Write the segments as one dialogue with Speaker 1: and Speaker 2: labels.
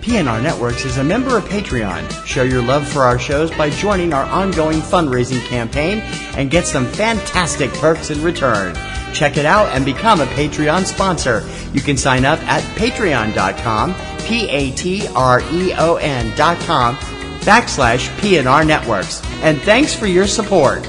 Speaker 1: PNR Networks is a member of Patreon. Show your love for our shows by joining our ongoing fundraising campaign and get some fantastic perks in return. Check it out and become a Patreon sponsor. You can sign up at patreon.com, patreon.com/PNR Networks. And thanks for your support.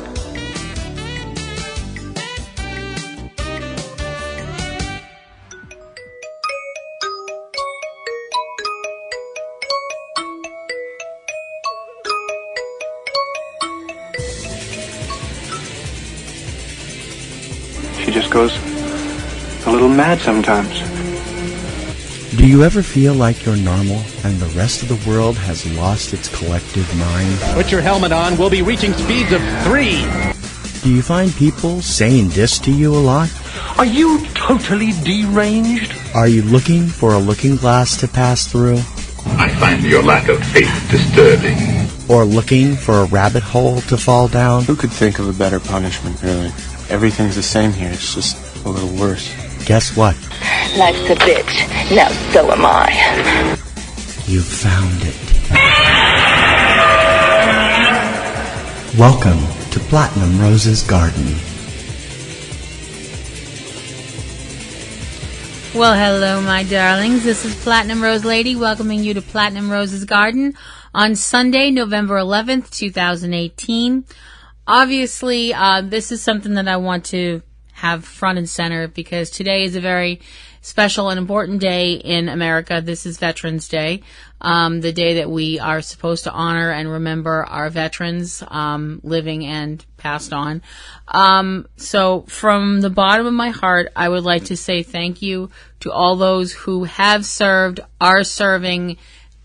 Speaker 2: She just goes a little mad sometimes.
Speaker 1: Do you ever feel like you're normal and the rest of the world has lost its collective mind?
Speaker 3: Put your helmet on. We'll be reaching speeds of 3.
Speaker 1: Do you find people saying this to you a lot?
Speaker 2: Are you totally deranged?
Speaker 1: Are you looking for a looking glass to pass through?
Speaker 4: I find your lack of faith disturbing.
Speaker 1: Or looking for a rabbit hole to fall down?
Speaker 5: Who could think of a better punishment, really? Everything's the same here, it's just a little worse.
Speaker 1: Guess what?
Speaker 6: Life's a bitch. Now so am I.
Speaker 1: You found it. Welcome to Platinum Rose's Garden.
Speaker 7: Well, hello, my darlings. This is Platinum Rose Lady welcoming you to Platinum Rose's Garden on Sunday, November 11th, 2018. Obviously, this is something that I want to have front and center because today is a very special and important day in America. This is Veterans Day, the day that we are supposed to honor and remember our veterans, living and passed on. So from the bottom of my heart, I would like to say thank you to all those who have served, are serving,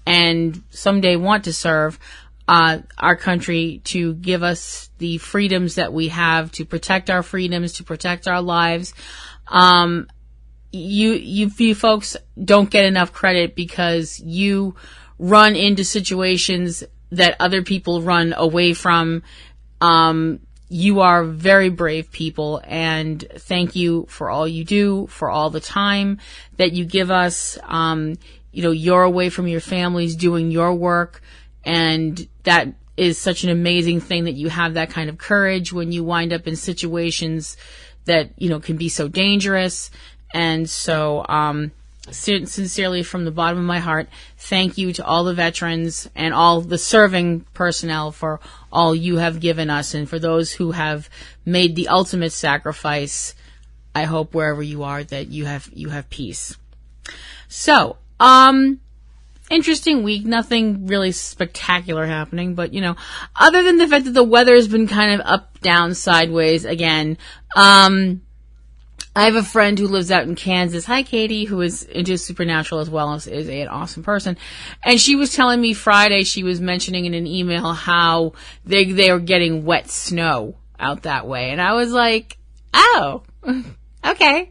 Speaker 7: and someday want to serve our country, to give us the freedoms that we have, to protect our freedoms, to protect our lives. You folks don't get enough credit because you run into situations that other people run away from. You are very brave people, and thank you for all you do, for all the time that you give us. You're away from your families doing your work, and that is such an amazing thing that you have that kind of courage when you wind up in situations that, can be so dangerous. And so, sincerely from the bottom of my heart, thank you to all the veterans and all the serving personnel for all you have given us. And for those who have made the ultimate sacrifice, I hope wherever you are that you have peace. So, interesting week. Nothing really spectacular happening, but, other than the fact that the weather has been kind of up, down, sideways again. I have a friend who lives out in Kansas. Hi, Katie, who is into supernatural as well as is an awesome person. And she was telling me Friday, she was mentioning in an email how they are getting wet snow out that way. And I was like, oh, okay.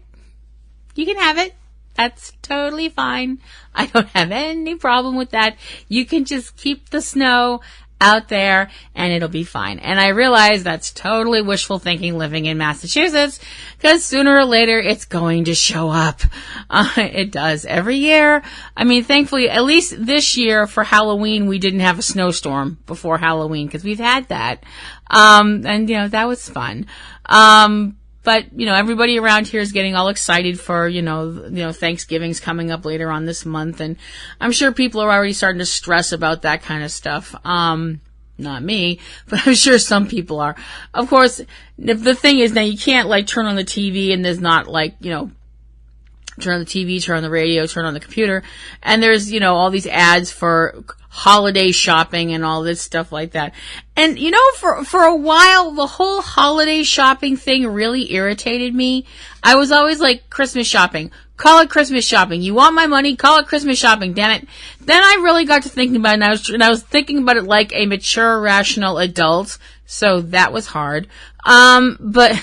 Speaker 7: You can have it. That's totally fine. I don't have any problem with that. You can just keep the snow out there and it'll be fine. And I realize that's totally wishful thinking living in Massachusetts, because sooner or later it's going to show up. It does every year. I mean, thankfully, at least this year for Halloween, we didn't have a snowstorm before Halloween, because we've had that. And that was fun. But, everybody around here is getting all excited for, Thanksgiving's coming up later on this month. And I'm sure people are already starting to stress about that kind of stuff. Not me, but I'm sure some people are. Of course, the thing is now you can't turn on the TV and there's not turn on the TV, turn on the radio, turn on the computer. And there's, all these ads for holiday shopping and all this stuff like that. And, for a while, the whole holiday shopping thing really irritated me. I was always like, Christmas shopping. Call it Christmas shopping. You want my money? Call it Christmas shopping, damn it. Then I really got to thinking about it, and I was thinking about it like a mature, rational adult. So that was hard. But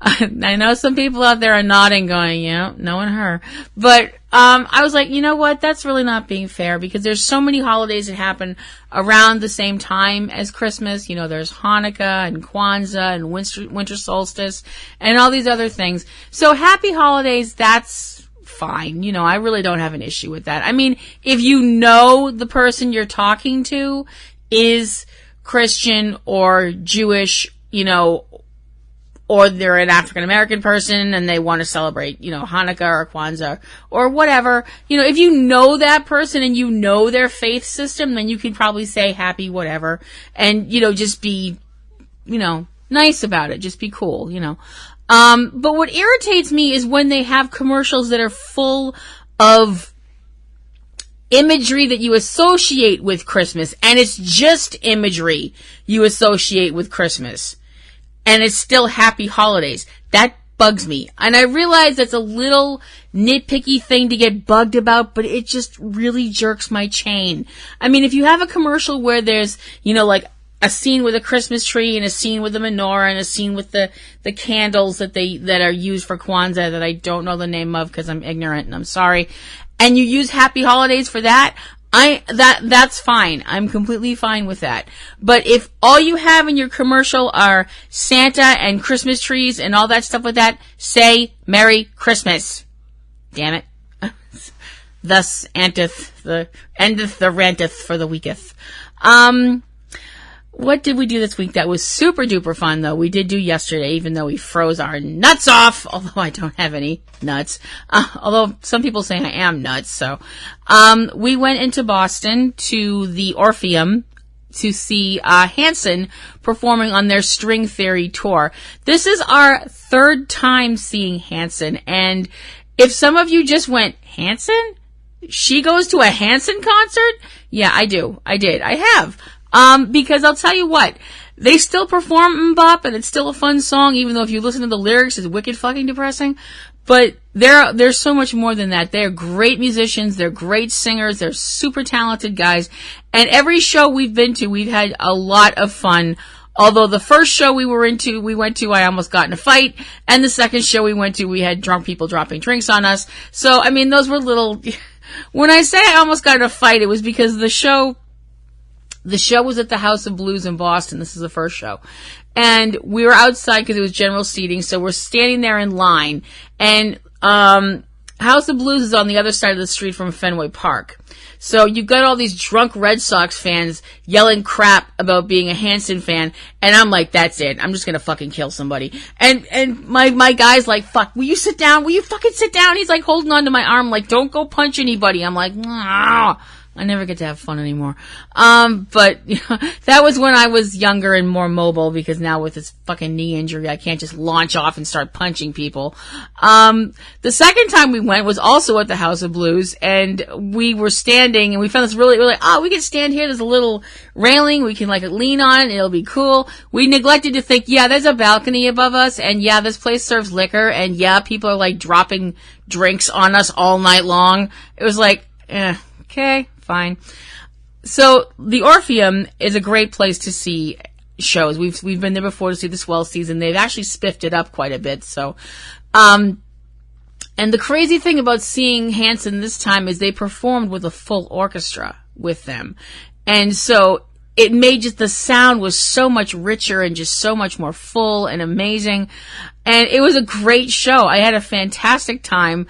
Speaker 7: I know some people out there are nodding going, knowing her. But I was like, you know what? That's really not being fair, because there's so many holidays that happen around the same time as Christmas. There's Hanukkah and Kwanzaa and winter solstice and all these other things. So happy holidays. That's fine. You know, I really don't have an issue with that. I mean, if you know the person you're talking to is Christian or Jewish, you know, or they're an African American person and they want to celebrate, you know, Hanukkah or Kwanzaa or whatever, you know, if you know that person and you know their faith system, then you can probably say happy whatever and, you know, just be, you know, nice about it. Just be cool, you know. But what irritates me is when they have commercials that are full of imagery that you associate with Christmas, and it's just imagery you associate with Christmas, and it's still happy holidays. That bugs me. And I realize that's a little nitpicky thing to get bugged about, but it just really jerks my chain. I mean, if you have a commercial where there's, you know, like a scene with a Christmas tree and a scene with the menorah and a scene with the candles that are used for Kwanzaa that I don't know the name of because I'm ignorant and I'm sorry, and you use happy holidays for that, that's fine. I'm completely fine with that. But if all you have in your commercial are Santa and Christmas trees and all that stuff like that, say Merry Christmas. Damn it. Thus endeth the ranteth for the weaketh. What did we do this week that was super duper fun, though? We did do yesterday, even though we froze our nuts off, although I don't have any nuts. Although some people say I am nuts, so. We went into Boston to the Orpheum to see Hanson performing on their String Theory tour. This is our third time seeing Hanson, and if some of you just went, Hanson? She goes to a Hanson concert? Yeah, I do. I did. I have. Because I'll tell you what, they still perform Mbop and it's still a fun song, even though if you listen to the lyrics, it's wicked fucking depressing. But they're so much more than that. They're great musicians, they're great singers, they're super talented guys. And every show we've been to, we've had a lot of fun. Although the first show we went to, I almost got in a fight. And the second show we went to, we had drunk people dropping drinks on us. So, I mean, those were little, when I say I almost got in a fight, it was because the show was at the House of Blues in Boston. This is the first show. And we were outside because it was general seating, so we're standing there in line. And House of Blues is on the other side of the street from Fenway Park. So you've got all these drunk Red Sox fans yelling crap about being a Hanson fan, and I'm like, that's it. I'm just gonna fucking kill somebody. And my guy's like, fuck, will you sit down? Will you fucking sit down? He's like holding onto my arm like, don't go punch anybody. I'm like, nah. I never get to have fun anymore. But you know, that was when I was younger and more mobile, because now with this fucking knee injury, I can't just launch off and start punching people. The second time we went was also at the House of Blues, and we were standing and we found this really, we can stand here. There's a little railing. We can like lean on it and it'll be cool. We neglected to think, yeah, there's a balcony above us, and yeah, this place serves liquor, and yeah, people are like dropping drinks on us all night long. It was like, okay. Fine. So the Orpheum is a great place to see shows. We've been there before to see the swell season. They've actually spiffed it up quite a bit. So, and the crazy thing about seeing Hanson this time is they performed with a full orchestra with them. And so it made just, the sound was so much richer and just so much more full and amazing. And it was a great show. I had a fantastic time.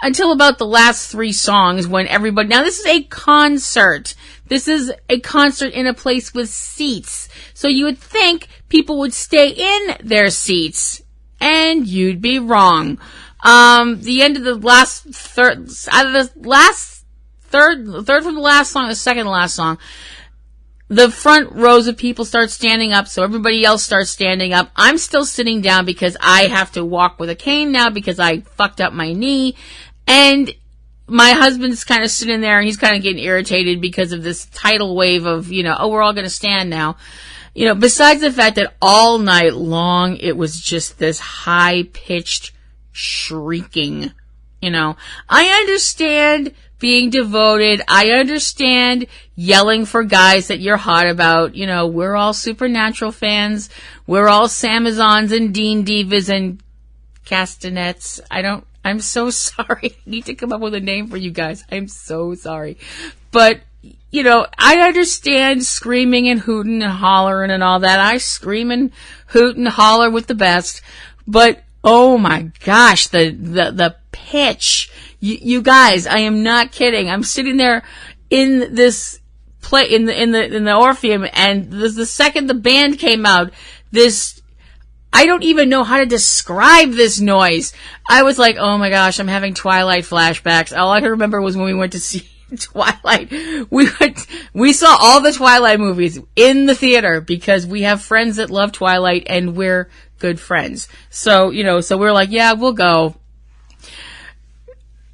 Speaker 7: Until about the last three songs when everybody, now this is a concert. This is a concert in a place with seats. So you would think people would stay in their seats, and you'd be wrong. The end of the last third, out of the last third from the last song, the second to last song, the front rows of people start standing up, so everybody else starts standing up. I'm still sitting down because I have to walk with a cane now because I fucked up my knee. And my husband's kind of sitting there and he's kind of getting irritated because of this tidal wave of, you know, oh, we're all going to stand now. You know, besides the fact that all night long it was just this high-pitched shrieking, you know. I understand being devoted. I understand yelling for guys that you're hot about. You know, we're all Supernatural fans. We're all Samazons and Dean Divas and Castanets. I'm so sorry. I need to come up with a name for you guys. I'm so sorry. But, you know, I understand screaming and hooting and hollering and all that. I scream and hoot and holler with the best. But Oh my gosh, the pitch. You guys, I am not kidding. I'm sitting there in this play, in the Orpheum, and the second the band came out, I don't even know how to describe this noise. I was like, oh my gosh, I'm having Twilight flashbacks. All I can remember was when we went to see Twilight. We saw all the Twilight movies in the theater because we have friends that love Twilight and we're good friends. So, so we're like, yeah, we'll go.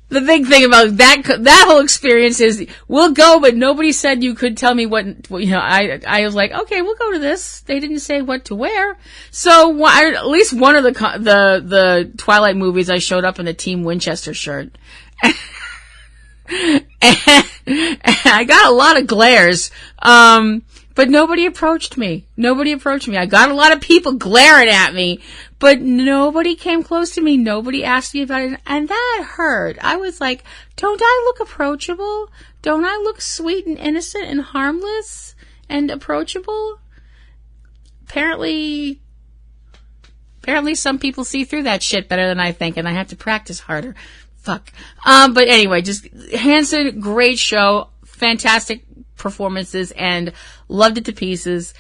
Speaker 7: The big thing about that whole experience is we'll go, but nobody said you could tell me what, I was like, okay, we'll go to this. They didn't say what to wear. So at least one of the Twilight movies, I showed up in a Team Winchester shirt. And I got a lot of glares. But nobody approached me. I got a lot of people glaring at me, but nobody came close to me. Nobody asked me about it. And that hurt. I was like, don't I look approachable? Don't I look sweet and innocent and harmless and approachable? Apparently some people see through that shit better than I think, and I have to practice harder. Fuck. But anyway, just Hanson, great show. Fantastic performances and loved it to pieces.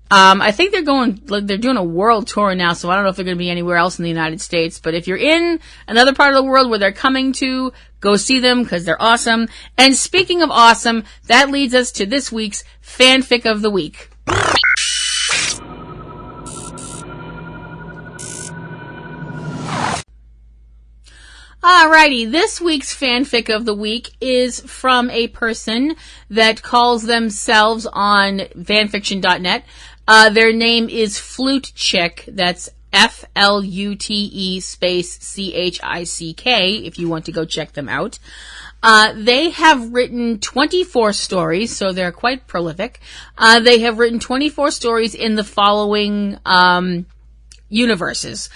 Speaker 7: I think they're doing a world tour now, so I don't know if they're going to be anywhere else in the United States, but if you're in another part of the world where they're coming to, go see them because they're awesome. And speaking of awesome, that leads us to this week's Fanfic of the Week. Alrighty, this week's fanfic of the week is from a person that calls themselves on fanfiction.net. Their name is Flute Chick. That's FLUTE space CHICK if you want to go check them out. They have written 24 stories, so they're quite prolific. They have written 24 stories in the following universes.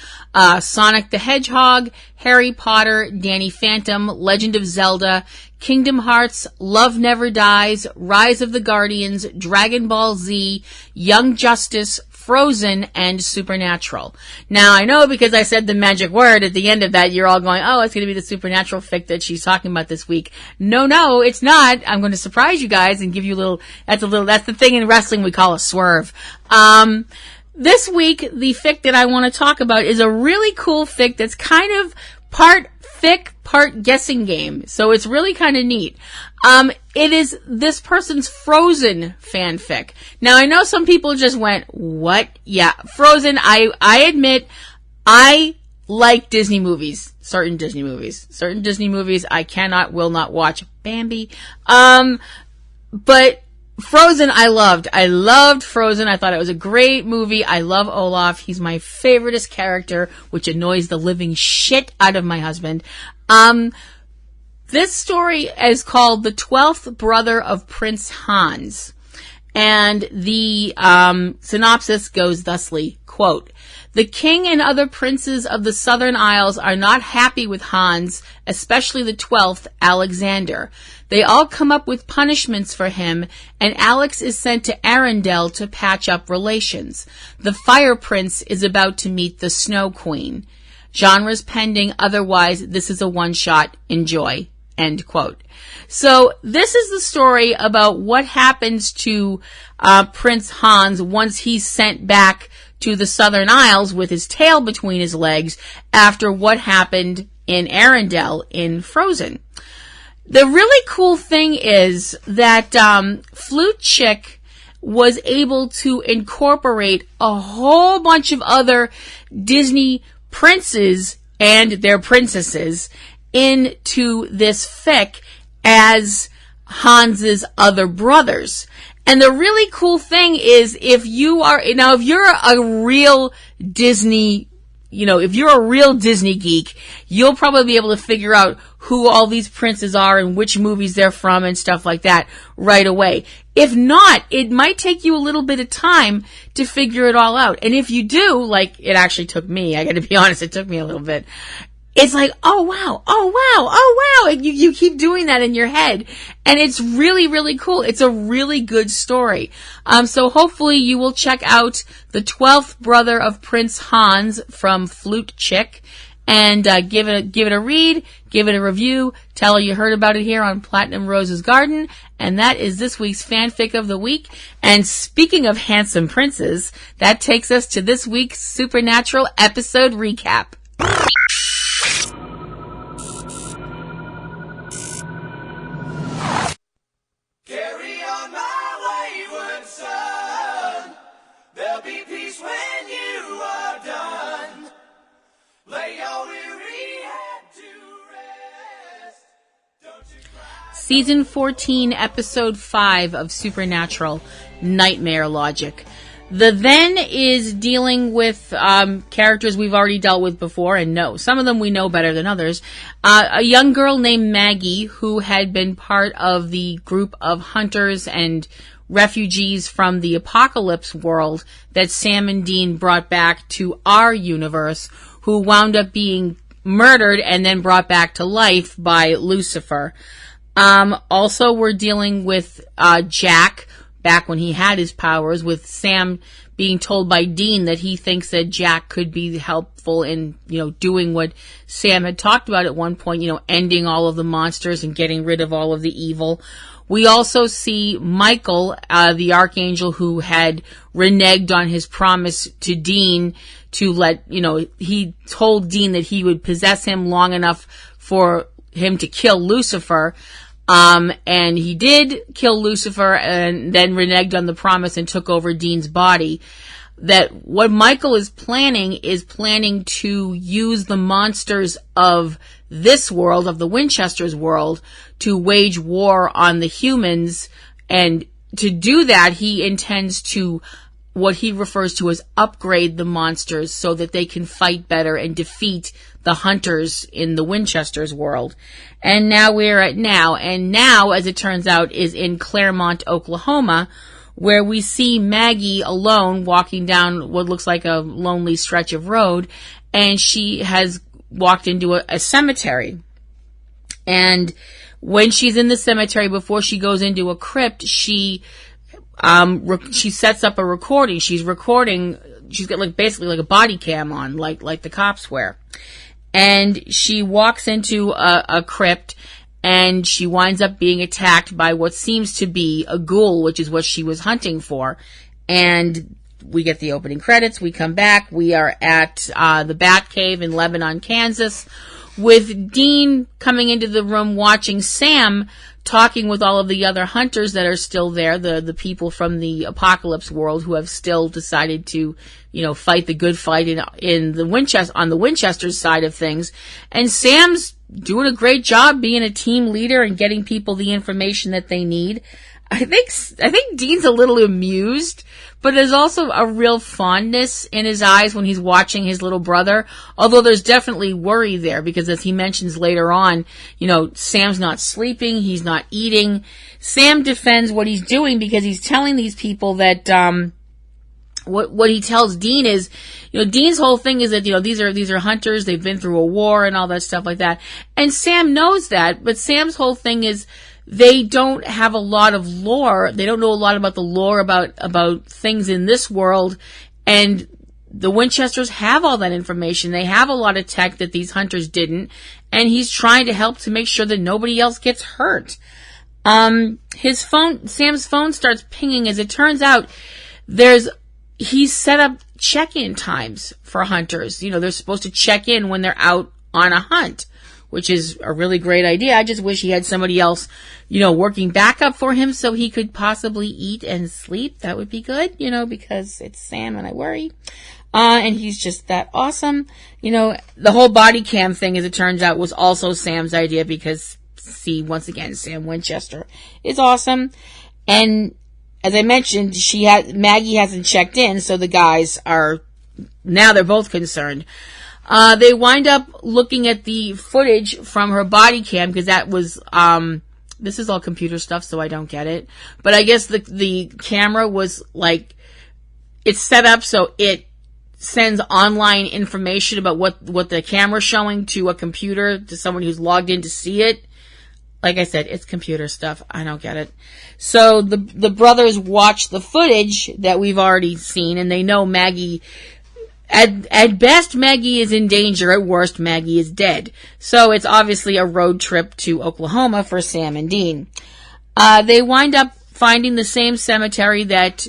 Speaker 7: Sonic the Hedgehog, Harry Potter, Danny Phantom, Legend of Zelda, Kingdom Hearts, Love Never Dies, Rise of the Guardians, Dragon Ball Z, Young Justice, Frozen, and Supernatural. Now, I know because I said the magic word at the end of that, you're all going, oh, it's going to be the Supernatural fic that she's talking about this week. No, it's not. I'm going to surprise you guys and give you that's the thing in wrestling we call a swerve. This week, the fic that I want to talk about is a really cool fic that's kind of part fic, part guessing game. So it's really kind of neat. It is this person's Frozen fanfic. Now, I know some people just went, what? Yeah, Frozen, I admit, I like Disney movies. Certain Disney movies I will not watch. Bambi. But Frozen, I loved. I loved Frozen. I thought it was a great movie. I love Olaf. He's my favoriteest character, which annoys the living shit out of my husband. This story is called The 12th Brother of Prince Hans. And the synopsis goes thusly, quote, the king and other princes of the southern isles are not happy with Hans, especially the 12th, Alexander. They all come up with punishments for him, and Alex is sent to Arendelle to patch up relations. The Fire Prince is about to meet the Snow Queen. Genres pending, otherwise this is a one-shot. Enjoy. End quote. So this is the story about what happens to Prince Hans once he's sent back to the Southern Isles with his tail between his legs after what happened in Arendelle in Frozen. The really cool thing is that Flute Chick was able to incorporate a whole bunch of other Disney princes and their princesses into this fic as Hans's other brothers. And the really cool thing is if you're a real Disney, if you're a real Disney geek, you'll probably be able to figure out who all these princes are and which movies they're from and stuff like that right away. If not, it might take you a little bit of time to figure it all out. And if you do, like it actually took me, I gotta be honest, it took me a little bit. it's like, oh wow. And you keep doing that in your head. And it's really, really cool. It's a really good story. So hopefully you will check out the 12th brother of Prince Hans from Flute Chick. And give it a read, give it a review, tell her you heard about it here on Platinum Rose's Garden. And that is this week's fanfic of the week. And speaking of handsome princes, that takes us to this week's Supernatural episode recap.
Speaker 8: Carry on my wayward son. There'll be peace when you are done. Lay your weary head to rest. Don't you cry.
Speaker 7: Season 14, Episode 5 of Supernatural, Nightmare Logic. The Then is dealing with characters we've already dealt with before, and no, some of them we know better than others. A young girl named Maggie, who had been part of the group of hunters and refugees from the apocalypse world that Sam and Dean brought back to our universe, who wound up being murdered and then brought back to life by Lucifer. Also, we're dealing with Jack, back when he had his powers, with Sam being told by Dean that he thinks that Jack could be helpful in, doing what Sam had talked about at one point, ending all of the monsters and getting rid of all of the evil. We also see Michael, the archangel who had reneged on his promise to Dean to he told Dean that he would possess him long enough for him to kill Lucifer. And he did kill Lucifer and then reneged on the promise and took over Dean's body. That what Michael is planning to use the monsters of this world, of the Winchester's world, to wage war on the humans. And to do that, he intends to, what he refers to as, upgrade the monsters so that they can fight better and defeat the hunters in the Winchester's world. And now now, as it turns out, is in Claremont, Oklahoma, where we see Maggie alone walking down what looks like a lonely stretch of road, and she has walked into a cemetery. And when she's in the cemetery, before she goes into a crypt, she sets up a recording. She's recording. She's got basically a body cam on, like the cops wear. And she walks into a crypt, and she winds up being attacked by what seems to be a ghoul, which is what she was hunting for. And we get the opening credits. We come back. We are at the Bat Cave in Lebanon, Kansas, with Dean coming into the room watching Sam talking with all of the other hunters that are still there, the people from the apocalypse world who have still decided to, fight the good fight in the Winchester, on the Winchester's side of things. And Sam's doing a great job being a team leader and getting people the information that they need. I think Dean's a little amused, but there's also a real fondness in his eyes when he's watching his little brother. Although there's definitely worry there, because as he mentions later on, Sam's not sleeping, he's not eating. Sam defends what he's doing because he's telling these people that, what he tells Dean is, Dean's whole thing is that, these are hunters, they've been through a war and all that stuff like that. And Sam knows that, but Sam's whole thing is, they don't have a lot of lore. They don't know a lot about the lore about things in this world. And the Winchesters have all that information. They have a lot of tech that these hunters didn't. And he's trying to help to make sure that nobody else gets hurt. Sam's phone starts pinging. As it turns out, he's set up check-in times for hunters. They're supposed to check in when they're out on a hunt, which is a really great idea. I just wish he had somebody else, working backup for him so he could possibly eat and sleep. That would be good, because it's Sam and I worry. And he's just that awesome. The whole body cam thing, as it turns out, was also Sam's idea because, once again, Sam Winchester is awesome. And as I mentioned, Maggie hasn't checked in, so the guys they're both concerned. They wind up looking at the footage from her body cam, because that was, this is all computer stuff, so I don't get it. But I guess the camera was it's set up so it sends online information about what the camera's showing to a computer, to someone who's logged in to see it. Like I said, it's computer stuff. I don't get it. So the brothers watch the footage that we've already seen, and they know Maggie, at best, Maggie is in danger. At worst, Maggie is dead. So it's obviously a road trip to Oklahoma for Sam and Dean. They wind up finding the same cemetery that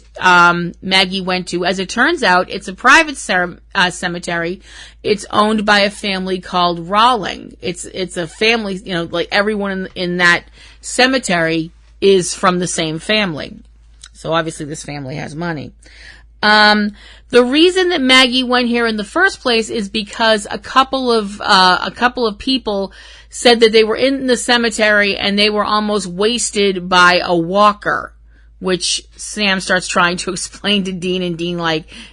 Speaker 7: Maggie went to. As it turns out, it's a private cemetery. It's owned by a family called Rawling. It's a family, like everyone in that cemetery is from the same family. So obviously this family has money. The reason that Maggie went here in the first place is because a couple of people said that they were in the cemetery and they were almost wasted by a walker, which Sam starts trying to explain to Dean, and Dean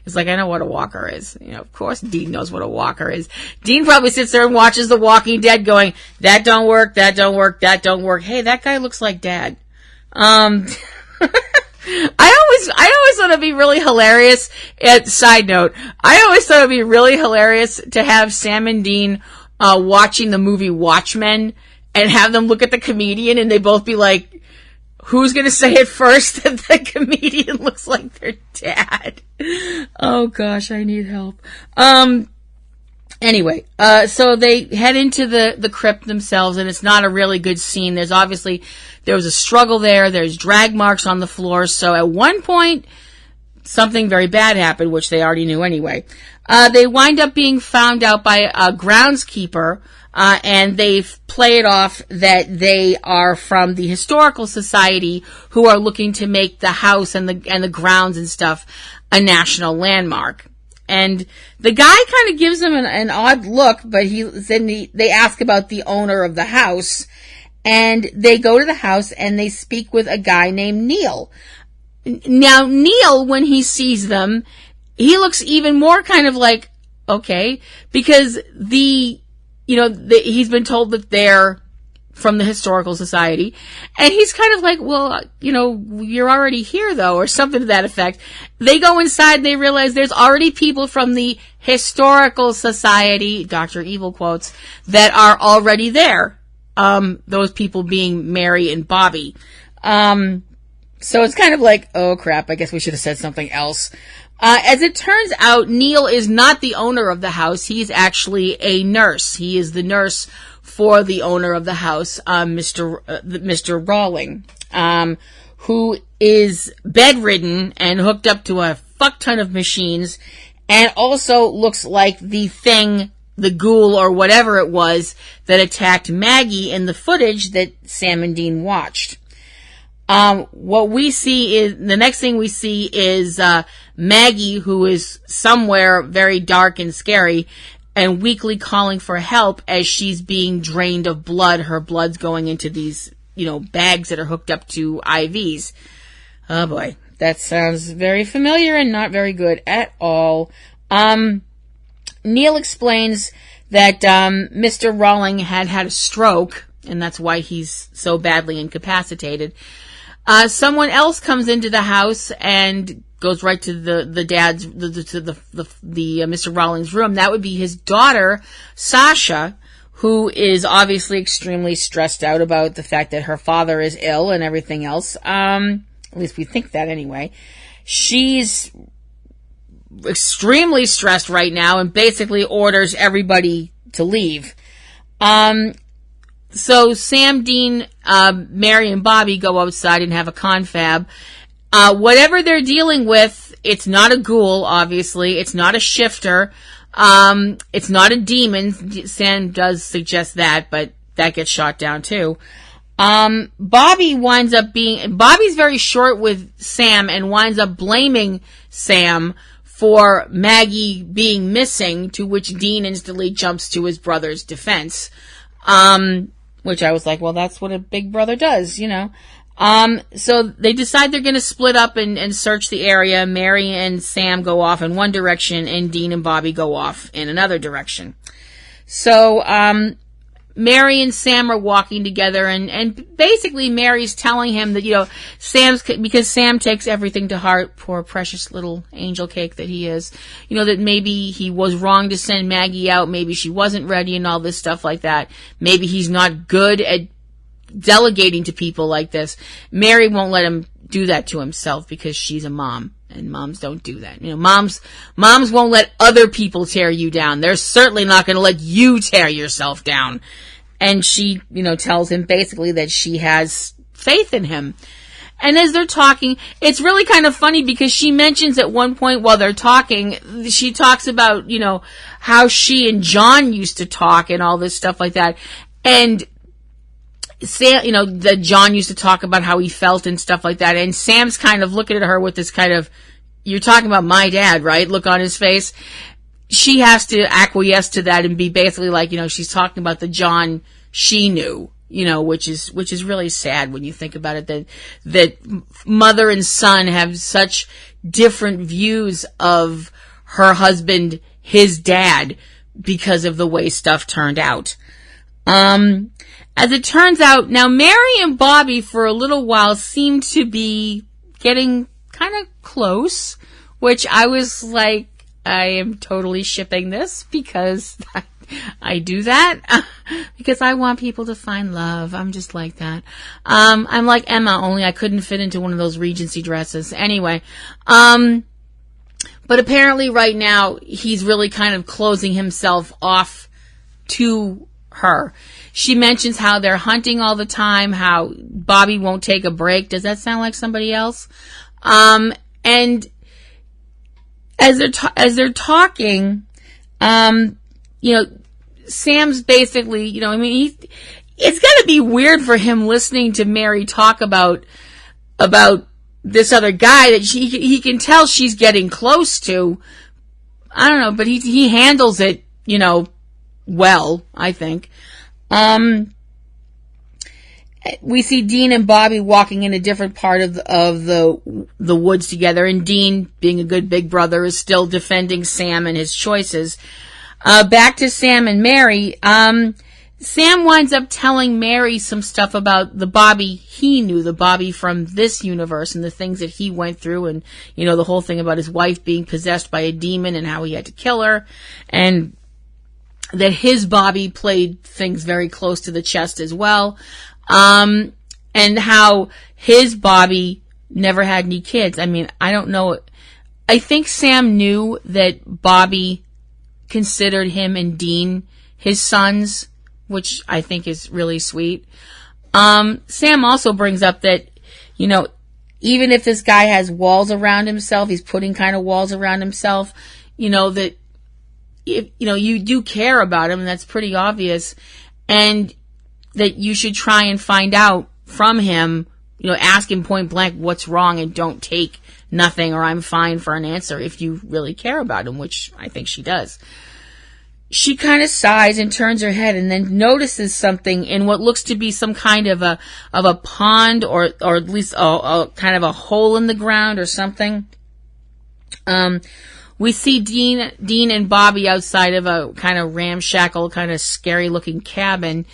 Speaker 7: is like, I know what a walker is. Of course Dean knows what a walker is. Dean probably sits there and watches The Walking Dead going, that don't work, that don't work, that don't work. Hey, that guy looks like Dad. I always thought it'd be really hilarious. Side note, I always thought it'd be really hilarious to have Sam and Dean watching the movie Watchmen and have them look at the comedian and they both be like, who's gonna say it first that the comedian looks like their dad? Oh gosh, I need help. Anyway, so they head into the crypt themselves, and it's not a really good scene. There was a struggle there. There's drag marks on the floor. So at one point, something very bad happened, which they already knew anyway. They wind up being found out by a groundskeeper, and they play it off that they are from the Historical Society, who are looking to make the house and the grounds and stuff a national landmark. And the guy kind of gives them an odd look, but they ask about the owner of the house, and they go to the house and they speak with a guy named Neil. Now, Neil, when he sees them, he looks even more kind of like, okay, because he's been told that they're from the Historical Society, and he's kind of like, well, you're already here though, or something to that effect. They go inside and they realize there's already people from the Historical Society, Dr. Evil quotes, that are already there. Those people being Mary and Bobby. So it's kind of like, oh crap, I guess we should have said something else. As it turns out, Neil is not the owner of the house. He's actually a nurse. He is the nurse for the owner of the house, Mr. Rawling, who is bedridden and hooked up to a fuck ton of machines, and also looks like the ghoul or whatever it was that attacked Maggie in the footage that Sam and Dean watched. What we see is, the next thing we see is Maggie, who is somewhere very dark and scary, and weakly calling for help as she's being drained of blood. Her blood's going into these, bags that are hooked up to IVs. Oh boy, that sounds very familiar and not very good at all. Neil explains that Mr. Rawling had a stroke, and that's why he's so badly incapacitated. Someone else comes into the house and goes right to the dad's, Mr. Rawling's room. That would be his daughter, Sasha, who is obviously extremely stressed out about the fact that her father is ill and everything else. At least we think that anyway. She's extremely stressed right now and basically orders everybody to leave. So Sam, Dean, Mary, and Bobby go outside and have a confab. Whatever they're dealing with, it's not a ghoul, obviously. It's not a shifter. It's not a demon. Sam does suggest that, but that gets shot down too. Bobby's very short with Sam and winds up blaming Sam for Maggie being missing, to which Dean instantly jumps to his brother's defense. Which I was like, well, that's what a big brother does, So they decide they're going to split up and search the area. Mary and Sam go off in one direction, and Dean and Bobby go off in another direction. So, Mary and Sam are walking together, and basically Mary's telling him that, because Sam takes everything to heart, poor precious little angel cake that he is, that maybe he was wrong to send Maggie out, maybe she wasn't ready and all this stuff like that. Maybe he's not good at delegating to people like this. Mary won't let him do that to himself because she's a mom. And moms don't do that. Moms won't let other people tear you down. They're certainly not going to let you tear yourself down. And she, tells him basically that she has faith in him. And as they're talking, it's really kind of funny because she mentions at one point while they're talking, she talks about, how she and John used to talk and all this stuff like that. And Sam, that John used to talk about how he felt and stuff like that. And Sam's kind of looking at her with this kind of, you're talking about my dad, right? Look on his face. She has to acquiesce to that and be basically like, she's talking about the John she knew, which is really sad when you think about it, that mother and son have such different views of her husband, his dad, because of the way stuff turned out. As it turns out, now Mary and Bobby for a little while seemed to be getting kind of close, which I was like, I am totally shipping this because I do that because I want people to find love. I'm just like that. I'm like Emma, only I couldn't fit into one of those Regency dresses. Anyway, but apparently right now he's really kind of closing himself off to her. She mentions how they're hunting all the time, how Bobby won't take a break. Does that sound like somebody else? And as they're talking, Sam's basically, it's gotta be weird for him listening to Mary talk about this other guy that he can tell she's getting close to. I don't know, but he handles it, well, I think. We see Dean and Bobby walking in a different part of the woods together, and Dean, being a good big brother, is still defending Sam and his choices. Back to Sam and Mary. Sam winds up telling Mary some stuff about the Bobby he knew, the Bobby from this universe, and the things that he went through, and the whole thing about his wife being possessed by a demon and how he had to kill her, and that his Bobby played things very close to the chest as well. And how his Bobby never had any kids. I mean, I don't know. I think Sam knew that Bobby considered him and Dean his sons, which I think is really sweet. Sam also brings up that, even if this guy has walls around himself, he's putting kind of walls around himself, that if, you do care about him, and that's pretty obvious, and that you should try and find out from him, ask him point blank what's wrong and don't take nothing or I'm fine for an answer if you really care about him, which I think she does. She kind of sighs and turns her head and then notices something in what looks to be some kind of a pond or at least a kind of a hole in the ground or something. We see Dean and Bobby outside of a kind of ramshackle, kind of scary looking cabin.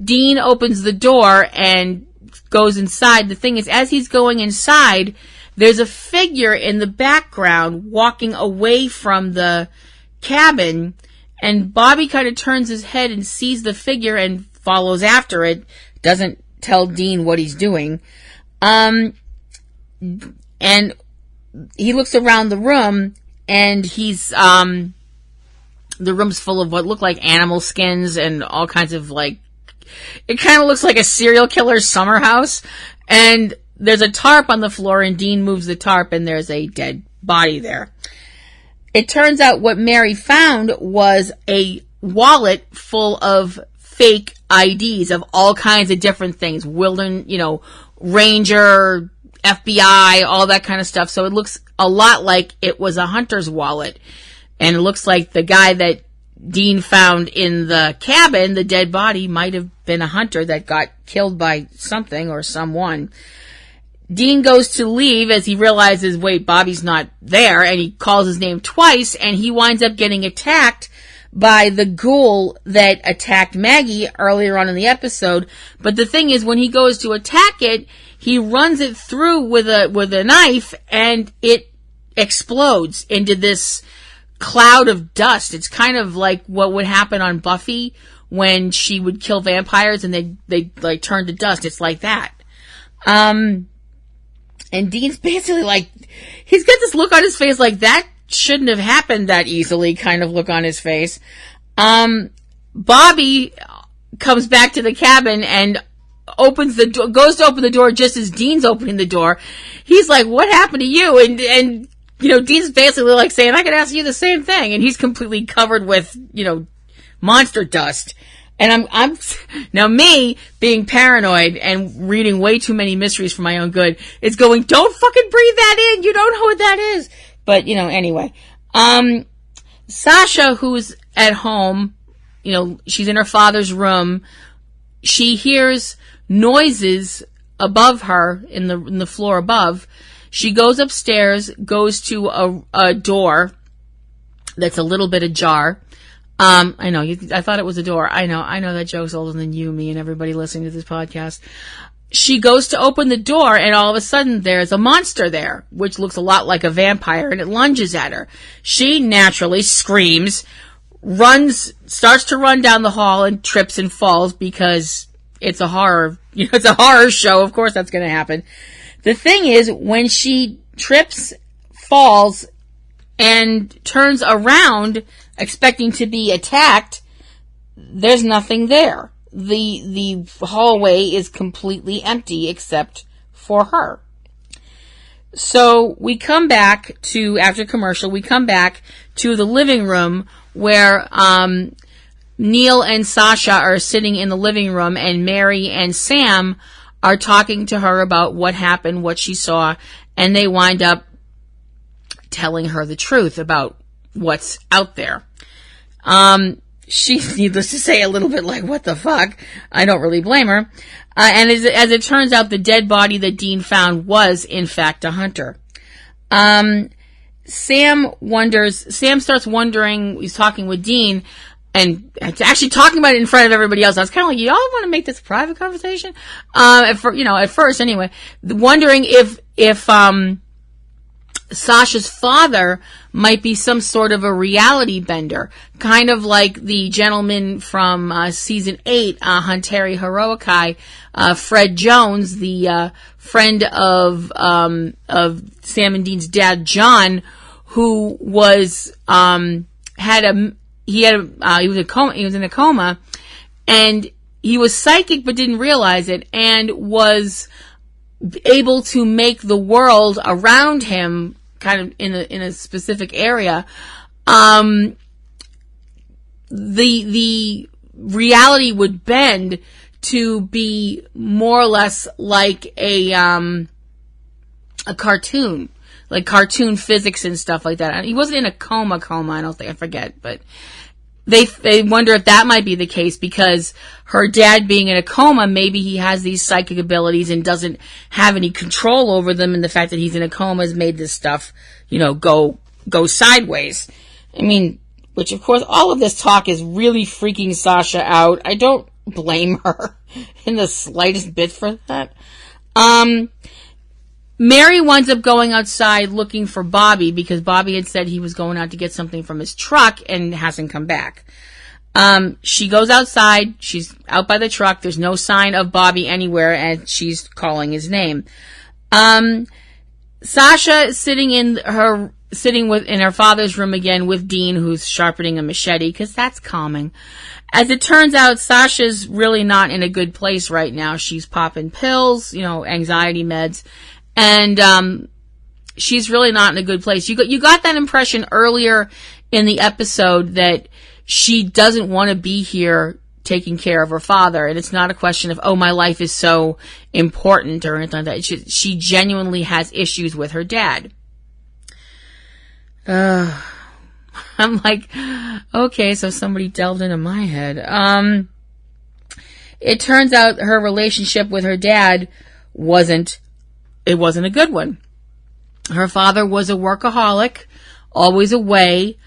Speaker 7: Dean opens the door and goes inside. The thing is, as he's going inside, there's a figure in the background walking away from the cabin, and Bobby kind of turns his head and sees the figure and follows after it. Doesn't tell Dean what he's doing. And he looks around the room, and he's, the room's full of what look like animal skins and all kinds of it kind of looks like a serial killer's summer house. And there's a tarp on the floor, and Dean moves the tarp, and there's a dead body there. It turns out what Mary found was a wallet full of fake IDs of all kinds of different things. Ranger, FBI, all that kind of stuff. So it looks a lot like it was a hunter's wallet. And it looks like the guy that Dean found in the cabin, the dead body, might have been a hunter that got killed by something or someone. Dean goes to leave as he realizes, wait, Bobby's not there, and he calls his name twice, and he winds up getting attacked by the ghoul that attacked Maggie earlier on in the episode. But the thing is, when he goes to attack it, he runs it through with a knife, and it explodes into this cloud of dust. It's kind of like what would happen on Buffy when she would kill vampires and they like turn to dust. It's like that. And Dean's basically like, he's got this look on his face like that shouldn't have happened that easily kind of look on his face. Bobby comes back to the cabin and opens the door, goes to open the door just as Dean's opening the door. He's like, what happened to you? And you know, Dean's basically like saying, I could ask you the same thing. And he's completely covered with, you know, monster dust. And I'm now me being paranoid and reading way too many mysteries for my own good. It's going, don't fucking breathe that in. You don't know what that is. But, you know, anyway, Sasha, who's at home, you know, she's in her father's room. She hears noises above her in the floor above. She goes upstairs, goes to a door that's a little bit ajar. I know, I thought it was a door. I know that joke's older than you, me, and everybody listening to this podcast. She goes to open the door, and all of a sudden there's a monster there, which looks a lot like a vampire, and it lunges at her. She naturally screams, starts to run down the hall, and trips and falls because it's a horror, you know, it's a horror show. Of course that's going to happen. The thing is, when she trips, falls, and turns around, expecting to be attacked, there's nothing there. The hallway is completely empty except for her. So we come back to, after commercial, we come back to the living room where Neil and Sasha are sitting in the living room, and Mary and Sam are talking to her about what happened, what she saw, and they wind up telling her the truth about what's out there. She's, needless to say, a little bit like, what the fuck? I don't really blame her. And as it turns out, the dead body that Dean found was, in fact, a hunter. Sam starts wondering, he's talking with Dean, and actually talking about it in front of everybody else. I was kind of like, y'all want to make this a private conversation? At first anyway, wondering if Sasha's father might be some sort of a reality bender, kind of like the gentleman from season 8, Hunteri Hiroikai, Fred Jones, the friend of Sam and Dean's dad, John, who was he was in a coma, and he was psychic but didn't realize it, and was able to make the world around him kind of in a specific area. The reality would bend to be more or less like a cartoon, like cartoon physics and stuff like that. He wasn't in a coma, I don't think, I forget, but they wonder if that might be the case, because her dad being in a coma, maybe he has these psychic abilities and doesn't have any control over them, and the fact that he's in a coma has made this stuff, you know, go sideways. I mean, which of course all of this talk is really freaking Sasha out. I don't blame her in the slightest bit for that. Mary winds up going outside looking for Bobby, because Bobby had said he was going out to get something from his truck and hasn't come back. She goes outside. She's out by the truck. There's no sign of Bobby anywhere, and she's calling his name. Sasha sitting in her father's room again with Dean, who's sharpening a machete, because that's calming. As it turns out, Sasha's really not in a good place right now. She's popping pills, you know, anxiety meds. And she's really not in a good place. You got that impression earlier in the episode that she doesn't want to be here taking care of her father. And it's not a question of, oh, my life is so important or anything like that. She genuinely has issues with her dad. I'm like, okay, so somebody delved into my head. It turns out her relationship with her dad wasn't a good one. Her father was a workaholic, always away,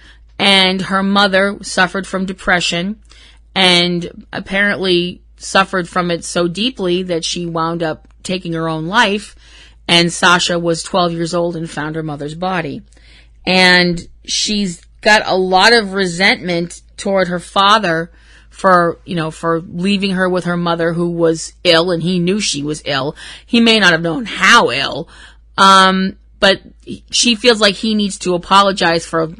Speaker 7: and her mother suffered from depression and apparently suffered from it so deeply that she wound up taking her own life. And Sasha was 12 years old and found her mother's body. And she's got a lot of resentment toward her father for leaving her with her mother, who was ill, and he knew she was ill. He may not have known how ill, but she feels like he needs to apologize for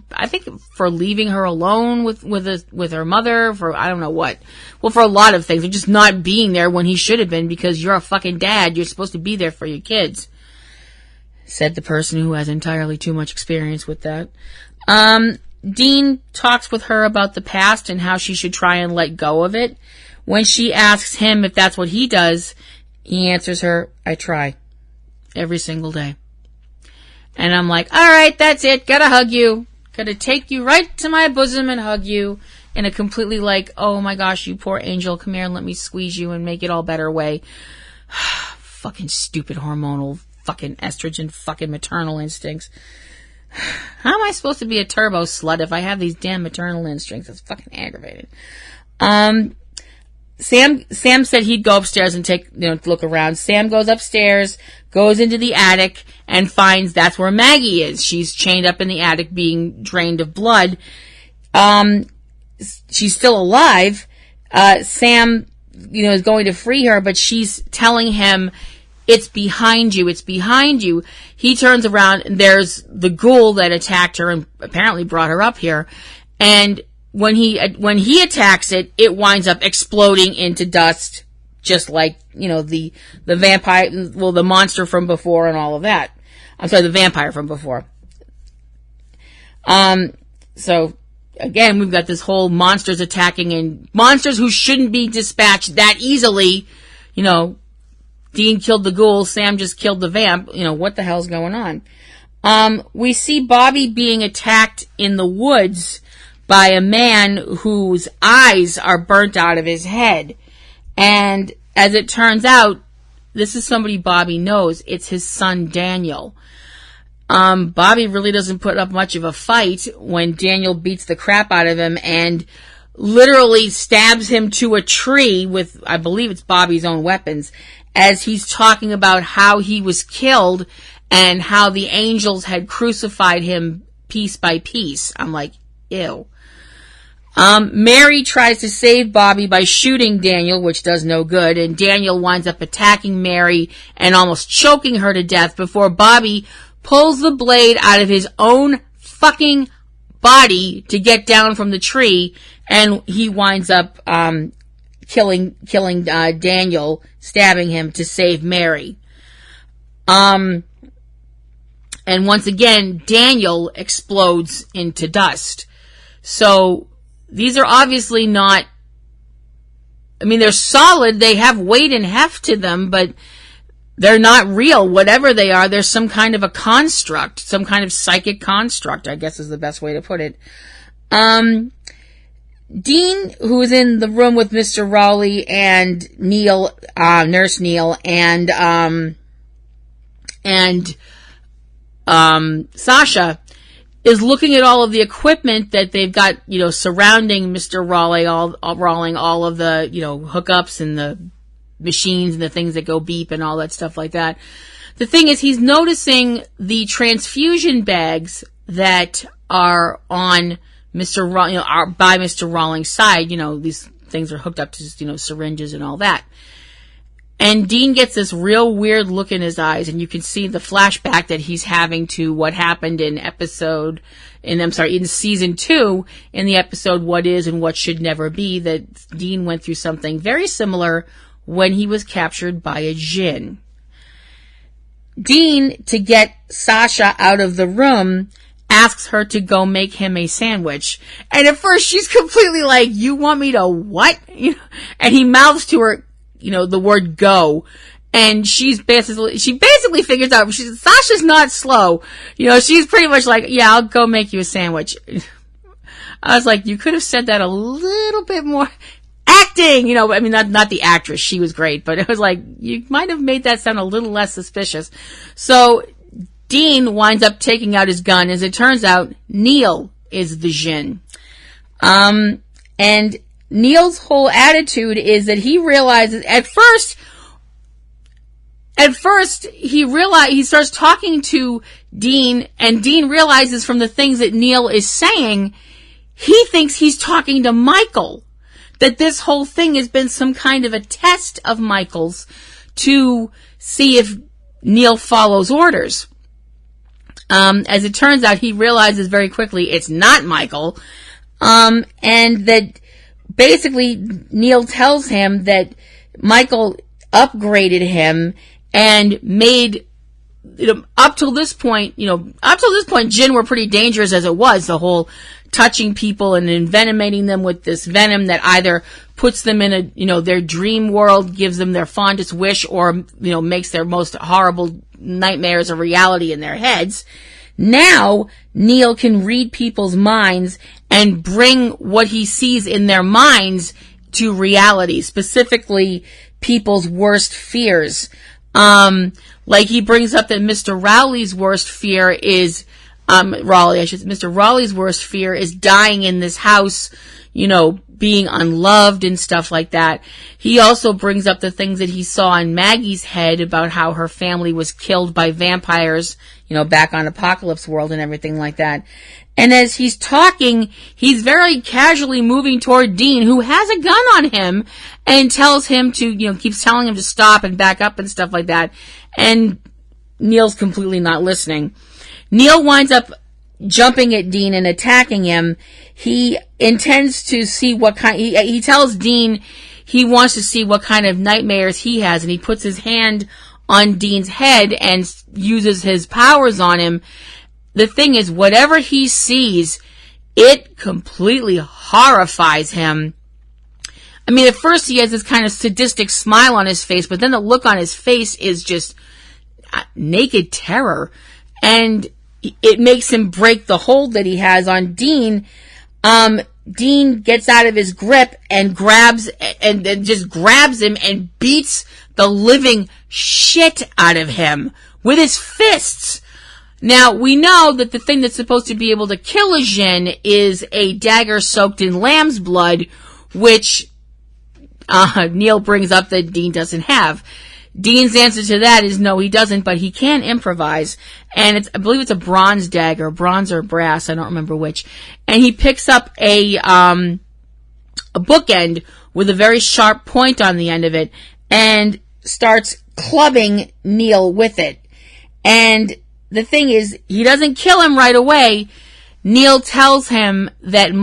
Speaker 7: leaving her alone with her mother, for I don't know what. Well, for a lot of things. For just not being there when he should have been, because you're a fucking dad. You're supposed to be there for your kids. Said the person who has entirely too much experience with that. Dean talks with her about the past and how she should try and let go of it. When she asks him if that's what he does, he answers her, I try. Every single day. And I'm like, alright, that's it. Gotta hug you. Gotta take you right to my bosom and hug you. In a completely like, oh my gosh, you poor angel, come here and let me squeeze you and make it all better way. Fucking stupid hormonal, fucking estrogen, fucking maternal instincts. How am I supposed to be a turbo slut if I have these damn maternal instincts? It's fucking aggravating. Sam said he'd go upstairs and look around. Sam goes upstairs, goes into the attic, and finds that's where Maggie is. She's chained up in the attic being drained of blood. She's still alive. Sam, is going to free her, but she's telling him, it's behind you, it's behind you. He turns around and there's the ghoul that attacked her and apparently brought her up here. And when he attacks it, it winds up exploding into dust, just like, the vampire, well, the monster from before and all of that. I'm sorry, the vampire from before. So, again, we've got this whole monsters attacking and monsters who shouldn't be dispatched that easily. Dean killed the ghoul, Sam just killed the vamp. What the hell's going on? We see Bobby being attacked in the woods by a man whose eyes are burnt out of his head. And as it turns out, this is somebody Bobby knows. It's his son, Daniel. Bobby really doesn't put up much of a fight when Daniel beats the crap out of him and literally stabs him to a tree with, I believe it's Bobby's own weapons, as he's talking about how he was killed and how the angels had crucified him piece by piece. I'm like, ew. Mary tries to save Bobby by shooting Daniel, which does no good, and Daniel winds up attacking Mary and almost choking her to death before Bobby pulls the blade out of his own fucking body to get down from the tree, and he winds up killing Daniel, stabbing him to save Mary. And once again, Daniel explodes into dust. So these are obviously not, they're solid, they have weight and heft to them, but they're not real. Whatever they are, there's some kind of a construct, some kind of psychic construct, I guess is the best way to put it. Dean, who is in the room with Mr. Rowley and Neil, Nurse Neil, and Sasha, is looking at all of the equipment that they've got, surrounding Mr. Rowley, all of the, hookups and the machines and the things that go beep and all that stuff like that. The thing is, he's noticing the transfusion bags that are on Mr. are by Mr. Rawlings' side. These things are hooked up to, syringes and all that. And Dean gets this real weird look in his eyes, and you can see the flashback that he's having to what happened in season 2, in the episode What Is and What Should Never Be, that Dean went through something very similar when he was captured by a djinn. Dean, to get Sasha out of the room, asks her to go make him a sandwich. And at first she's completely like, you want me to what? And he mouths to her, the word go. And she basically figures out, Sasha's not slow. She's pretty much like, yeah, I'll go make you a sandwich. I was like, you could have said that a little bit more. Acting, not the actress, she was great, but it was like, you might have made that sound a little less suspicious. So Dean winds up taking out his gun. As it turns out, Neil is the Jinn. And Neil's whole attitude is that he realizes at first he starts talking to Dean, and Dean realizes from the things that Neil is saying, he thinks he's talking to Michael, that this whole thing has been some kind of a test of Michael's to see if Neil follows orders. As it turns out, he realizes very quickly it's not Michael, and that basically Neil tells him that Michael upgraded him and made, up till this point, Jinn were pretty dangerous as it was, the whole touching people and envenomating them with this venom that either puts them in their dream world, gives them their fondest wish, or, makes their most horrible nightmares a reality in their heads. Now, Neil can read people's minds and bring what he sees in their minds to reality, specifically people's worst fears. Like he brings up that Mr. Rowley's worst fear is, Mr. Rowley's worst fear is dying in this house, being unloved and stuff like that. He also brings up the things that he saw in Maggie's head about how her family was killed by vampires, back on Apocalypse World and everything like that. And as he's talking, he's very casually moving toward Dean, who has a gun on him, and tells him to, keeps telling him to stop and back up and stuff like that. And Neil's completely not listening. Neil winds up jumping at Dean and attacking him. He intends to see what kind, he tells Dean he wants to see what kind of nightmares he has, and he puts his hand on Dean's head and uses his powers on him. The thing is, whatever he sees, it completely horrifies him. I mean, at first he has this kind of sadistic smile on his face, but then the look on his face is just naked terror. And it makes him break the hold that he has on Dean. Dean gets out of his grip and grabs him and beats the living shit out of him with his fists. Now, we know that the thing that's supposed to be able to kill a Jinn is a dagger soaked in lamb's blood, which Neil brings up that Dean doesn't have. Dean's answer to that is no, he doesn't, but he can improvise. And I believe it's a bronze dagger, bronze or brass, I don't remember which. And he picks up a bookend with a very sharp point on the end of it and starts clubbing Neil with it. And the thing is, he doesn't kill him right away. Neil tells him that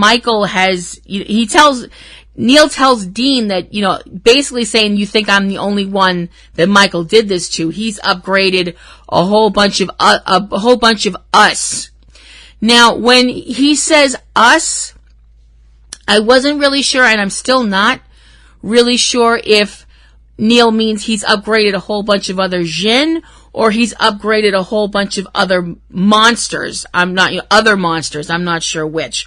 Speaker 7: Neil tells Dean that, basically saying, you think I'm the only one that Michael did this to. He's upgraded a whole bunch of us. Now, when he says us, I wasn't really sure, and I'm still not really sure if Neil means he's upgraded a whole bunch of other Jinn, or he's upgraded a whole bunch of other monsters. I'm not sure which.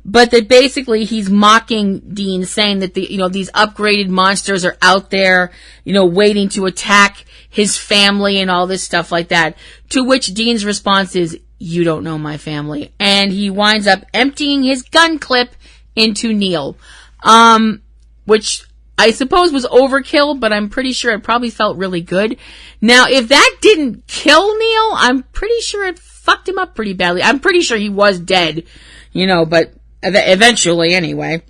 Speaker 7: But that basically he's mocking Dean, saying that these upgraded monsters are out there, waiting to attack his family and all this stuff like that. To which Dean's response is, you don't know my family. And he winds up emptying his gun clip into Neil. Which I suppose was overkill, but I'm pretty sure it probably felt really good. Now, if that didn't kill Neil, I'm pretty sure it fucked him up pretty badly. I'm pretty sure he was dead, but eventually anyway.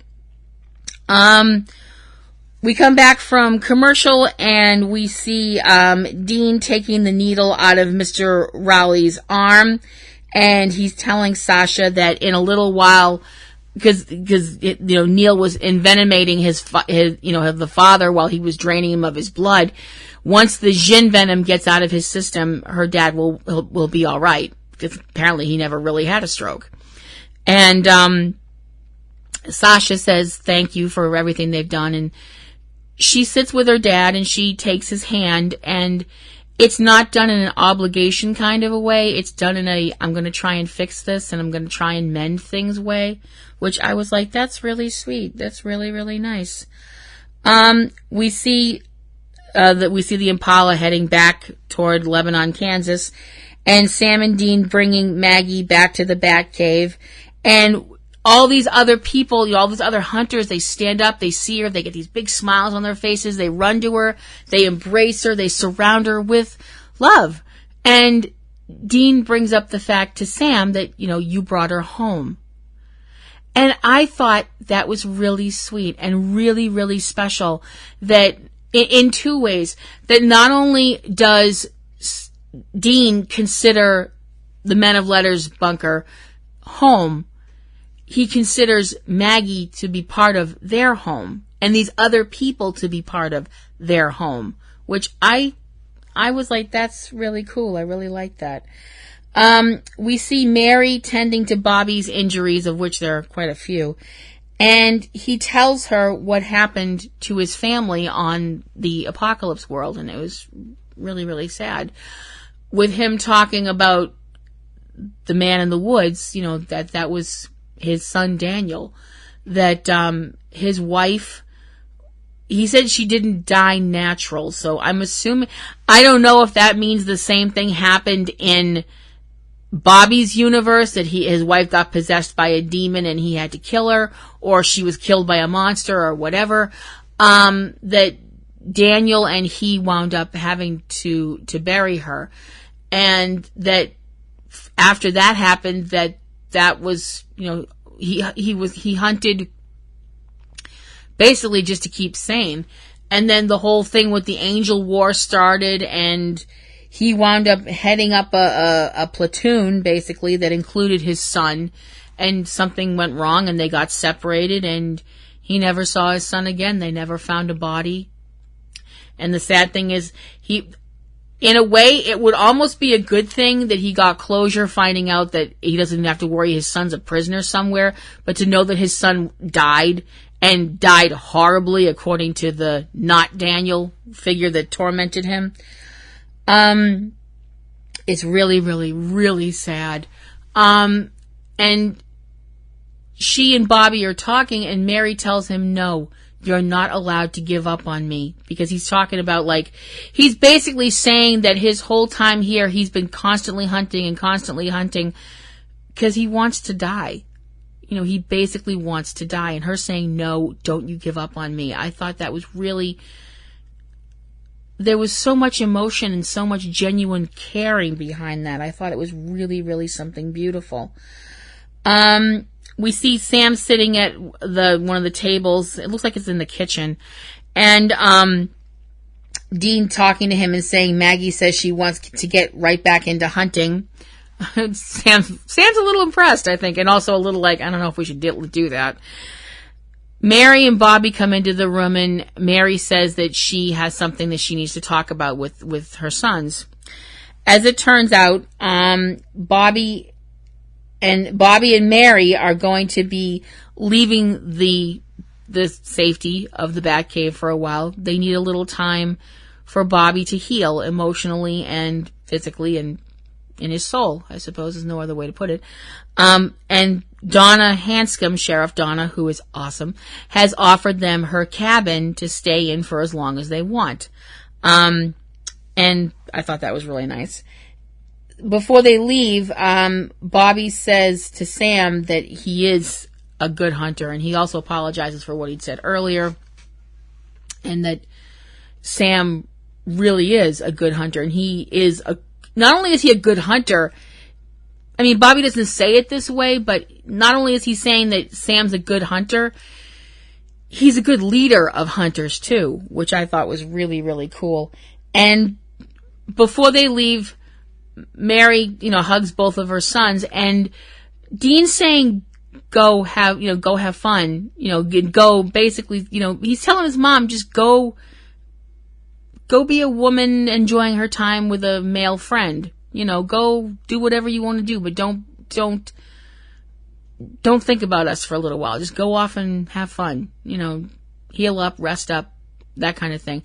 Speaker 7: We come back from commercial and we see Dean taking the needle out of Mr. Rowley's arm, and he's telling Sasha that in a little while, because Neil was envenomating the father while he was draining him of his blood. Once the Jinn venom gets out of his system, her dad will be all right, because apparently he never really had a stroke. And Sasha says thank you for everything they've done, and she sits with her dad and she takes his hand, and it's not done in an obligation kind of a way. It's done in a, I'm going to try and fix this and I'm going to try and mend things way, which I was like, that's really sweet. That's really, really nice. We see the Impala heading back toward Lebanon, Kansas, and Sam and Dean bringing Maggie back to the Bat Cave. And all these other people, all these other hunters, they stand up, they see her, they get these big smiles on their faces, they run to her, they embrace her, they surround her with love. And Dean brings up the fact to Sam that, you brought her home. And I thought that was really sweet and really, really special, that in two ways, that not only does Dean consider the Men of Letters bunker home, he considers Maggie to be part of their home and these other people to be part of their home, which I was like, that's really cool. I really like that. We see Mary tending to Bobby's injuries, of which there are quite a few, and he tells her what happened to his family on the Apocalypse world, and it was really, really sad. With him talking about the man in the woods, that was his son Daniel, that his wife, he said she didn't die natural, so I'm assuming, I don't know if that means the same thing happened in Bobby's universe, that his wife got possessed by a demon and he had to kill her, or she was killed by a monster or whatever, that Daniel and he wound up having to bury her, and that after that happened, that was, he hunted basically just to keep sane. And then the whole thing with the Angel War started, and he wound up heading up a platoon, basically, that included his son, and something went wrong and they got separated, and he never saw his son again. They never found a body. And the sad thing is, in a way, it would almost be a good thing that he got closure, finding out that he doesn't have to worry his son's a prisoner somewhere, but to know that his son died, and died horribly, according to the not Daniel figure that tormented him, it's really, really, really sad. And she and Bobby are talking, and Mary tells him, no, you're not allowed to give up on me, because he's talking about, he's basically saying that his whole time here, he's been constantly hunting because he wants to die. He basically wants to die, and her saying, no, don't you give up on me. I thought that was really, there was so much emotion and so much genuine caring behind that. I thought it was really, really something beautiful. We see Sam sitting at one of the tables. It looks like it's in the kitchen. And Dean talking to him and saying Maggie says she wants to get right back into hunting. Sam's a little impressed, I think, and also a little I don't know if we should do that. Mary and Bobby come into the room, and Mary says that she has something that she needs to talk about with her sons. As it turns out, Bobby and Mary are going to be leaving the safety of the Batcave for a while. They need a little time for Bobby to heal emotionally and physically, and in his soul, I suppose, is no other way to put it. And Donna Hanscom, Sheriff Donna, who is awesome, has offered them her cabin to stay in for as long as they want. And I thought that was really nice. Before they leave, Bobby says to Sam that he is a good hunter, and he also apologizes for what he'd said earlier, and that Sam really is a good hunter, and he is not only is he a good hunter, I mean, Bobby doesn't say it this way, but not only is he saying that Sam's a good hunter, he's a good leader of hunters too, which I thought was really, really cool. And before they leave, Mary, hugs both of her sons, and Dean's saying, go have fun, go basically, he's telling his mom, just go be a woman enjoying her time with a male friend. Go do whatever you want to do, but don't think about us for a little while. Just go off and have fun. Heal up, rest up, that kind of thing.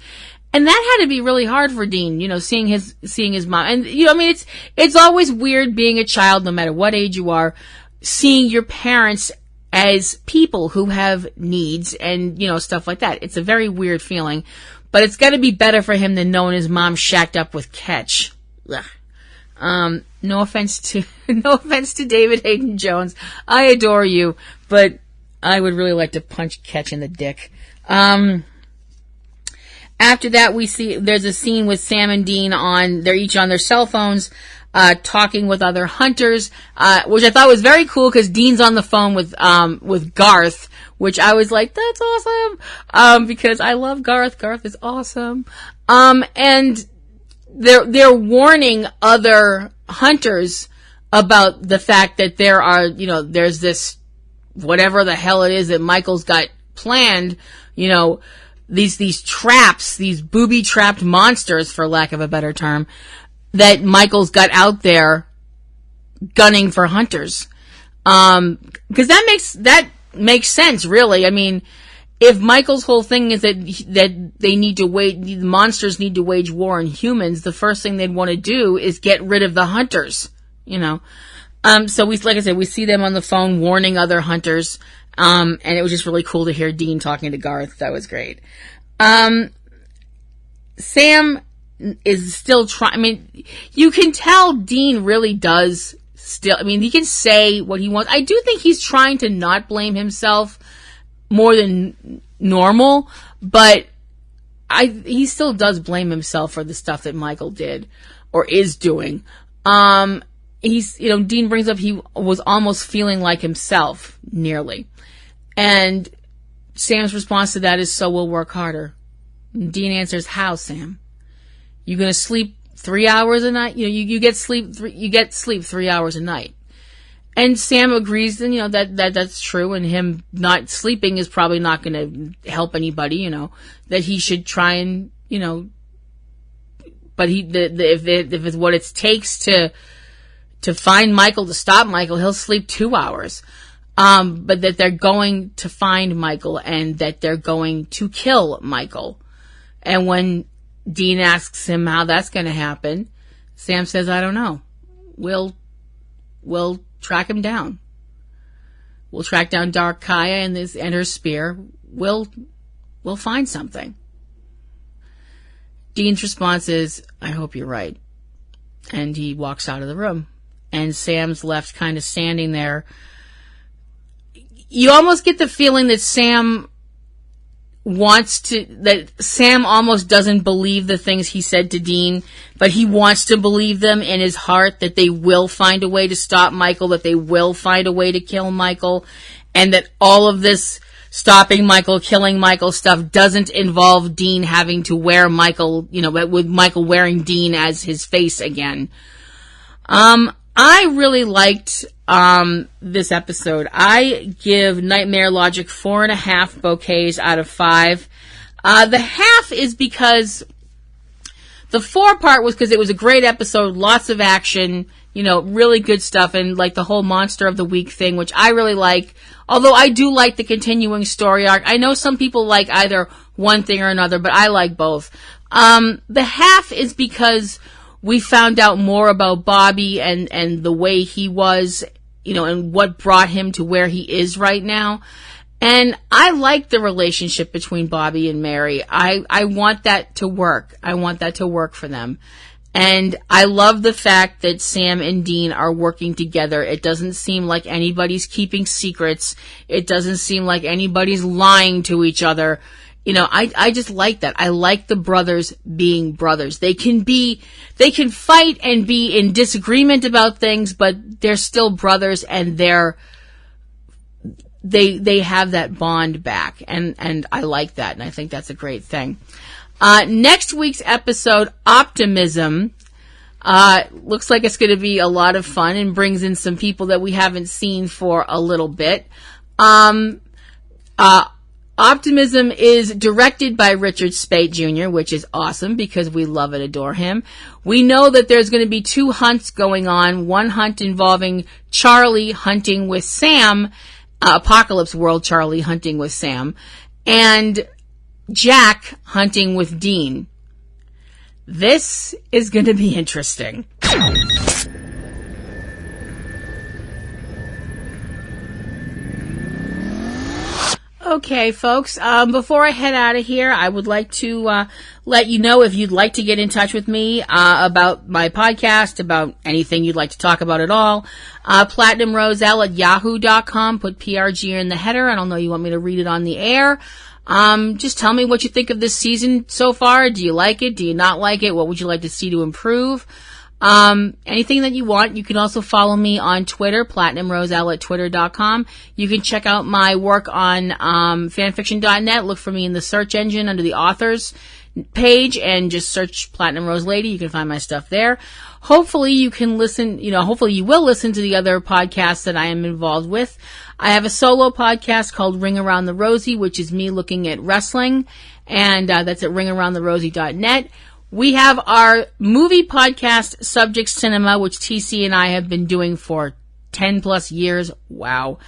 Speaker 7: And that had to be really hard for Dean, seeing his mom. And it's always weird being a child, no matter what age you are, seeing your parents as people who have needs and, stuff like that. It's a very weird feeling. But it's got to be better for him than knowing his mom shacked up with Ketch. Ugh. No offense to David Hayden Jones. I adore you, but I would really like to punch Ketch in the dick. After that, we see there's a scene with Sam and Dean they're each on their cell phones, talking with other hunters, which I thought was very cool because Dean's on the phone with Garth, which I was like, that's awesome, because I love Garth. Garth is awesome. And they're warning other hunters about the fact that there's this, whatever the hell it is that Michael's got planned, these traps, these booby-trapped monsters, for lack of a better term, that Michael's got out there gunning for hunters. Because that makes sense, really. I mean, if Michael's whole thing is that the monsters need to wage war on humans, the first thing they'd want to do is get rid of the hunters, So like I said, we see them on the phone warning other hunters. And it was just really cool to hear Dean talking to Garth. That was great. Sam is still trying. I mean, you can tell Dean really does still. I mean, he can say what he wants. I do think he's trying to not blame himself more than normal, but he still does blame himself for the stuff that Michael did or is doing. Dean brings up he was almost feeling like himself, nearly. And Sam's response to that is, so we'll work harder. And Dean answers, how, Sam? You gonna sleep 3 hours a night? You get sleep 3 hours a night. And Sam agrees, and that's true, and him not sleeping is probably not gonna help anybody, that he should try and, but if it's what it takes to find Michael, to stop Michael, he'll sleep 2 hours. But that they're going to find Michael and that they're going to kill Michael. And when Dean asks him how that's going to happen, Sam says, I don't know. We'll track him down. We'll track down Dark Kaya and her spear. We'll find something. Dean's response is, I hope you're right. And he walks out of the room. And Sam's left kind of standing there. You almost get the feeling that Sam almost doesn't believe the things he said to Dean, but he wants to believe them in his heart, that they will find a way to stop Michael, that they will find a way to kill Michael, and that all of this stopping Michael, killing Michael stuff doesn't involve Dean having to wear Michael, with Michael wearing Dean as his face again. I really liked this episode. I give Nightmare Logic 4.5 bouquets out of 5. The half is because the 4 part was because it was a great episode, lots of action, really good stuff, and like the whole Monster of the Week thing, which I really like. Although I do like the continuing story arc. I know some people like either one thing or another, but I like both. The half is because we found out more about Bobby and the way he was, and what brought him to where he is right now. And I like the relationship between Bobby and Mary. I want that to work. I want that to work for them. And I love the fact that Sam and Dean are working together. It doesn't seem like anybody's keeping secrets. It doesn't seem like anybody's lying to each other. I just like that. I like the brothers being brothers. They can fight and be in disagreement about things, but they're still brothers, and they have that bond back. And I like that. And I think that's a great thing. Next week's episode, Optimism, looks like it's going to be a lot of fun and brings in some people that we haven't seen for a little bit. Optimism is directed by Richard Speight Jr., which is awesome because we love and adore him. We know that there's going to be 2 hunts going on. One hunt involving Charlie hunting with Sam, Apocalypse World Charlie hunting with Sam, and Jack hunting with Dean. This is going to be interesting. Okay, folks, before I head out of here, I would like to let you know if you'd like to get in touch with me about my podcast, about anything you'd like to talk about at all. PlatinumRoselle@yahoo.com. Put PRG in the header. I don't know you want me to read it on the air. Just tell me what you think of this season so far. Do you like it? Do you not like it? What would you like to see to improve? Anything that you want. You can also follow me on Twitter, PlatinumRoselle@twitter.com. You can check out my work on fanfiction.net. Look for me in the search engine under the authors page and just search Platinum Rose Lady. You can find my stuff there. Hopefully you can listen, hopefully you will listen to the other podcasts that I am involved with. I have a solo podcast called Ring Around the Rosie, which is me looking at wrestling, and that's at ringaroundtherosie.net. We have our movie podcast, Subject Cinema, which TC and I have been doing for 10 plus years. Wow.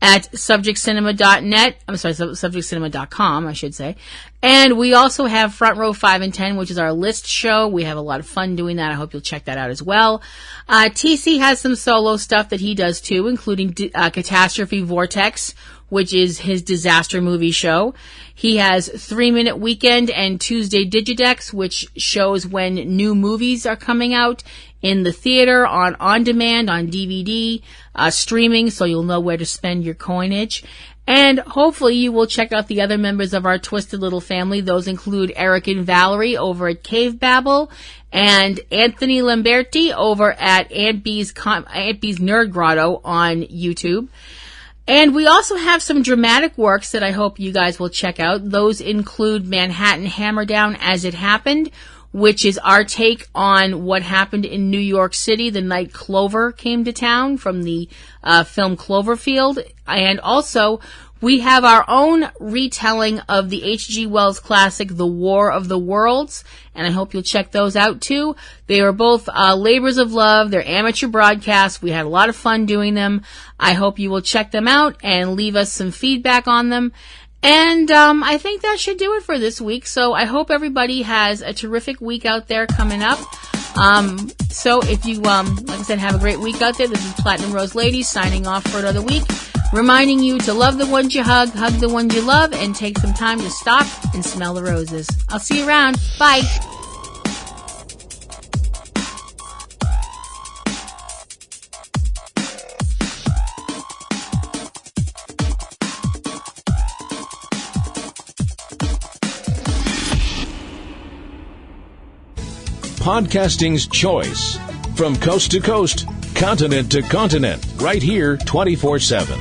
Speaker 7: At subjectcinema.net. I'm sorry, subjectcinema.com, I should say. And we also have Front Row 5 and 10, which is our list show. We have a lot of fun doing that. I hope you'll check that out as well. TC has some solo stuff that he does too, including Catastrophe Vortex, which is his disaster movie show. He has 3 Minute Weekend and Tuesday Digidex, which shows when new movies are coming out in the theater, on demand, on DVD, streaming, so you'll know where to spend your coinage. And hopefully you will check out the other members of our Twisted Little family. Those include Eric and Valerie over at Cavebabble, and Anthony Lamberti over at Aunt B's Nerd Grotto on YouTube. And we also have some dramatic works that I hope you guys will check out. Those include Manhattan Hammerdown As It Happened, which is our take on what happened in New York City the night Clover came to town from the film Cloverfield. And also, we have our own retelling of the H.G. Wells classic, The War of the Worlds, and I hope you'll check those out too. They are both labors of love. They're amateur broadcasts. We had a lot of fun doing them. I hope you will check them out and leave us some feedback on them. And I think that should do it for this week. So I hope everybody has a terrific week out there coming up. So if you, like I said, have a great week out there. This is Platinum Rose Lady signing off for another week, reminding you to love the ones you hug the ones you love, and take some time to stop and smell the roses. I'll see you around. Bye.
Speaker 9: Podcasting's choice. From coast to coast, continent to continent, right here 24/7.